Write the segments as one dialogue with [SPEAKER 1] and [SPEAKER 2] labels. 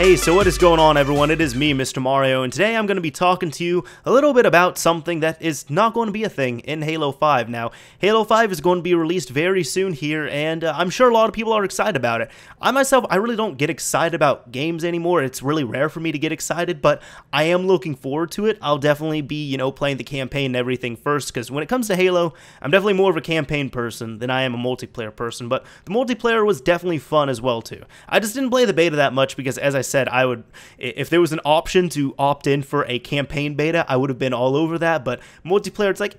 [SPEAKER 1] Hey, so what is going on, everyone? It is me, Mr. Mario, and today I'm going to be talking to you a little bit about something that is not going to be a thing in Halo 5. Now, Halo 5 is going to be released very soon here, and I'm sure a lot of people are excited about it. I myself, I really don't get excited about games anymore. It's really rare for me to get excited, but I am looking forward to it. I'll definitely be, playing the campaign and everything first, because when it comes to Halo, I'm definitely more of a campaign person than I am a multiplayer person, but the multiplayer was definitely fun as well, too. I just didn't play the beta that much because, as I said, I would, if there was an option to opt in for a campaign beta, I would have been all over that. But multiplayer, it's like,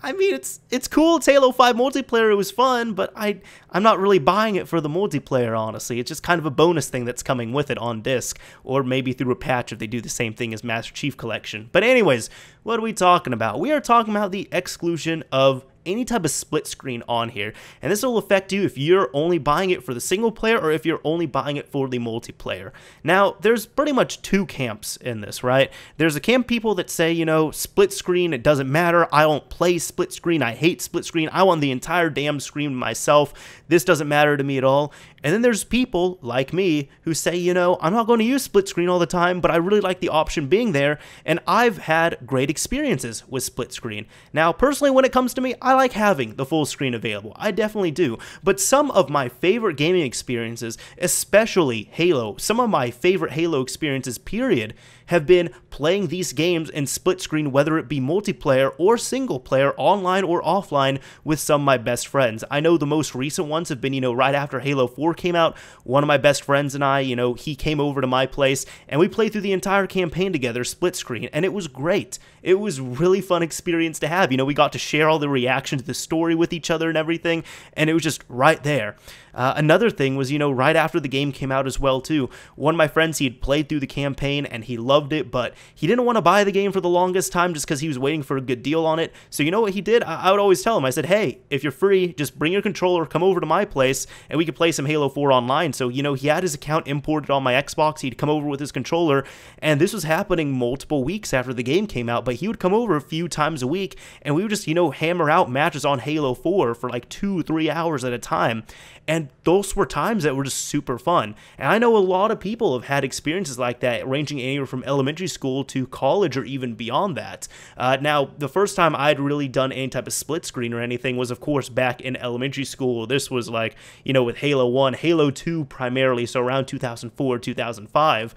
[SPEAKER 1] I mean, it's cool. It's Halo 5 multiplayer. It was fun, but I'm not really buying it for the multiplayer, honestly. It's just kind of a bonus thing that's coming with it on disc, or maybe through a patch if they do the same thing as Master Chief Collection. But anyways, what are we talking about? We are talking about the exclusion of any type of split screen on here, and this will affect you if you're only buying it for the single player or if you're only buying it for the multiplayer. Now, there's pretty much two camps in this, right? There's a camp people that say, split screen, it doesn't matter, I don't play split screen, I hate split screen, I want the entire damn screen myself, this doesn't matter to me at all. And then there's people like me who say, I'm not going to use split screen all the time, but I really like the option being there, and I've had great experiences with split screen. Now, personally, when it comes to me, I like having the full screen available. I definitely do. But some of my favorite gaming experiences, especially Halo, some of my favorite Halo experiences, period, have been playing these games in split screen, whether it be multiplayer or single player, online or offline, with some of my best friends. I know the most recent ones have been, right after Halo 4 came out, one of my best friends and I, he came over to my place and we played through the entire campaign together, split screen, and it was great. It was really fun experience to have. We got to share all the reaction to the story with each other and everything, and it was just right there. Another thing was, right after the game came out as well, too, one of my friends, he had played through the campaign and he loved it, but he didn't want to buy the game for the longest time just because he was waiting for a good deal on it. So you know what he did? I would always tell him, I said, hey, if you're free, just bring your controller, come over to my place, and we could play some Halo 4 online. So, he had his account imported on my Xbox, he'd come over with his controller, and this was happening multiple weeks after the game came out, but he would come over a few times a week, and we would just, hammer out matches on Halo 4 for like 2-3 hours at a time. And those were times that were just super fun. And I know a lot of people have had experiences like that, ranging anywhere from elementary school to college or even beyond that. Now, the first time I'd really done any type of split screen or anything was, of course, back in elementary school. This was like, with Halo 1, Halo 2 primarily, so around 2004, 2005.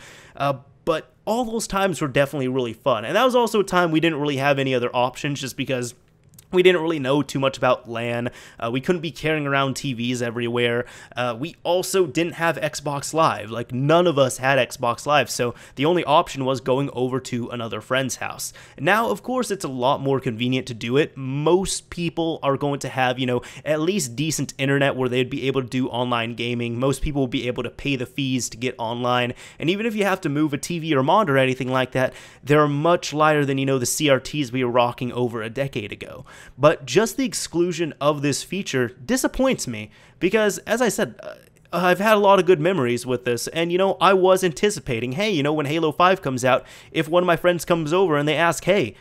[SPEAKER 1] But all those times were definitely really fun. And that was also a time we didn't really have any other options just because we didn't really know too much about LAN. We couldn't be carrying around TVs everywhere. We also didn't have Xbox Live. Like, none of us had Xbox Live, so the only option was going over to another friend's house. Now, of course, it's a lot more convenient to do it. Most people are going to have, at least decent internet where they'd be able to do online gaming. Most people will be able to pay the fees to get online. And even if you have to move a TV or monitor or anything like that, they're much lighter than, the CRTs we were rocking over a decade ago. But just the exclusion of this feature disappoints me because, as I said, I've had a lot of good memories with this, and I was anticipating, hey, when Halo 5 comes out, if one of my friends comes over and they ask, hey,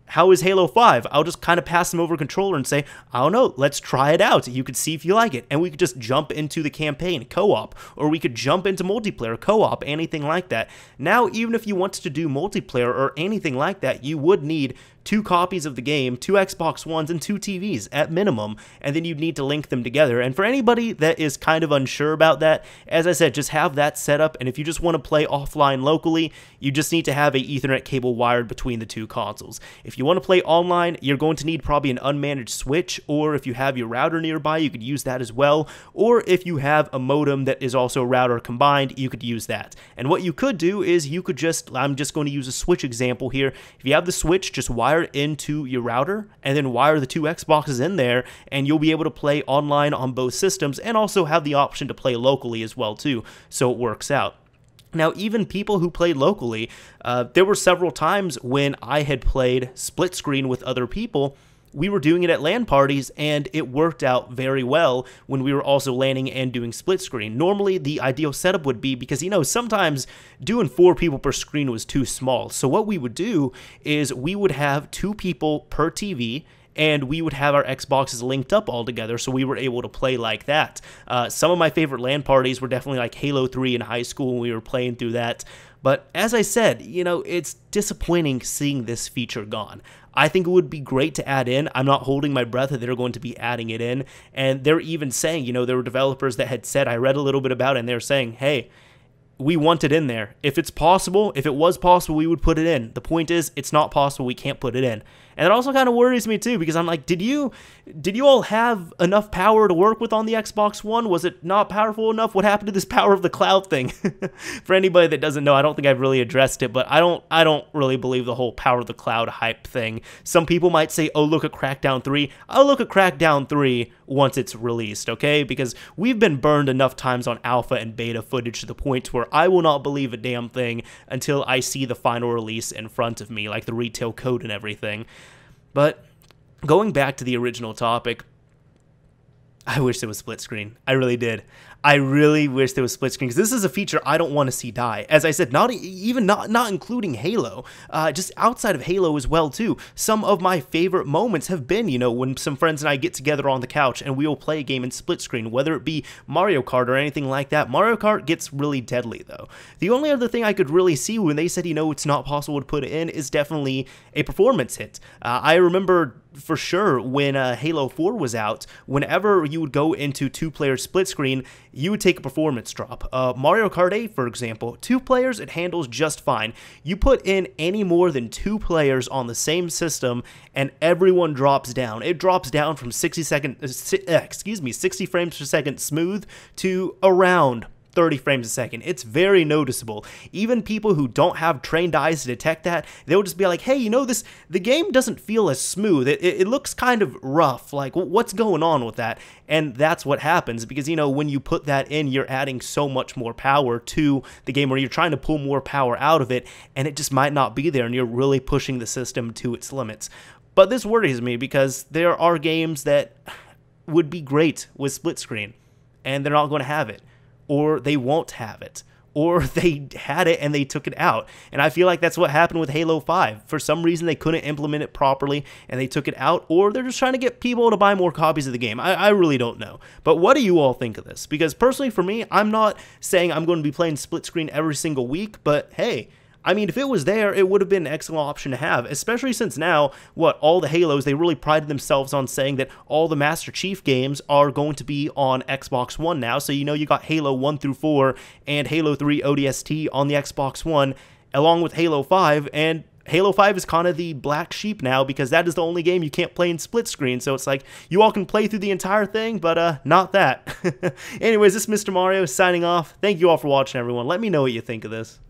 [SPEAKER 1] how is Halo 5? I'll just kind of pass them over a controller and say, I don't know, let's try it out. You could see if you like it. And we could just jump into the campaign co-op, or we could jump into multiplayer co-op, anything like that. Now, even if you wanted to do multiplayer or anything like that, you would need 2 copies of the game, 2 Xbox Ones, and 2 TVs at minimum, and then you'd need to link them together. And for anybody that is kind of unsure about that, as I said, just have that set up, and if you just want to play offline locally, you just need to have a Ethernet cable wired between the 2 consoles. If you want to play online, you're going to need probably an unmanaged switch, or if you have your router nearby, you could use that as well, or if you have a modem that is also router combined, you could use that. And what you could do is you could just, I'm just going to use a switch example here, if you have the switch, just wire it into your router and then wire the 2 Xboxes in there, and you'll be able to play online on both systems and also have the option to play locally as well too, so it works out. Now, even people who played locally, there were several times when I had played split screen with other people. We were doing it at LAN parties, and it worked out very well when we were also LANing and doing split screen. Normally, the ideal setup would be, because, sometimes doing 4 people per screen was too small. So what we would do is we would have 2 people per TV, and we would have our Xboxes linked up all together, so we were able to play like that. Some of my favorite LAN parties were definitely like Halo 3 in high school when we were playing through that. But as I said, you know, it's disappointing seeing this feature gone. I think it would be great to add in. I'm not holding my breath that they're going to be adding it in. And they're even saying, you know, there were developers that had said, I read a little bit about it, and they're saying, hey, we want it in there. If it's possible, if it was possible, we would put it in. The point is, it's not possible. We can't put it in. And it also kind of worries me too, because I'm like, did you all have enough power to work with on the Xbox One? Was it not powerful enough? What happened to this power of the cloud thing? For anybody that doesn't know, I don't think I've really addressed it, but I don't really believe the whole power of the cloud hype thing. Some people might say, oh, look at Crackdown 3. I'll look at Crackdown 3 once it's released, okay? Because we've been burned enough times on alpha and beta footage to the point where I will not believe a damn thing until I see the final release in front of me, like the retail code and everything. But going back to the original topic, I wish there was split screen. I really did. I really wish there was split screen, because this is a feature I don't want to see die. As I said, not including Halo, just outside of Halo as well too. Some of my favorite moments have been, you know, when some friends and I get together on the couch and we will play a game in split screen, whether it be Mario Kart or anything like that. Mario Kart gets really deadly though. The only other thing I could really see when they said, you know, it's not possible to put it in is definitely a performance hit. I remember for sure when Halo 4 was out, whenever you would go into two-player split screen, you would take a performance drop. Mario Kart 8, for example, 2 players, it handles just fine. You put in any more than 2 players on the same system, and everyone drops down. It drops down from 60 frames per second smooth to around 30 frames a second. It's very noticeable. Even people who don't have trained eyes to detect that, they'll just be like, hey, you know, the game doesn't feel as smooth. It looks kind of rough. Like, what's going on with that? And that's what happens, because, you know, when you put that in, you're adding so much more power to the game, or you're trying to pull more power out of it, and it just might not be there, and you're really pushing the system to its limits. But this worries me, because there are games that would be great with split screen, and they're not going to have it. Or they won't have it, or they had it and they took it out. And I feel like that's what happened with Halo 5. For some reason, they couldn't implement it properly and they took it out, or they're just trying to get people to buy more copies of the game. I really don't know. But what do you all think of this? Because personally, for me, I'm not saying I'm going to be playing split screen every single week, but hey, I mean, if it was there, it would have been an excellent option to have, especially since now, all the Halos, they really prided themselves on saying that all the Master Chief games are going to be on Xbox One now. So, you know, you got Halo 1 through 4 and Halo 3 ODST on the Xbox One, along with Halo 5, and Halo 5 is kind of the black sheep now, because that is the only game you can't play in split screen. So it's like, you all can play through the entire thing, but not that. Anyways, this is Mr. Mario signing off. Thank you all for watching, everyone. Let me know what you think of this.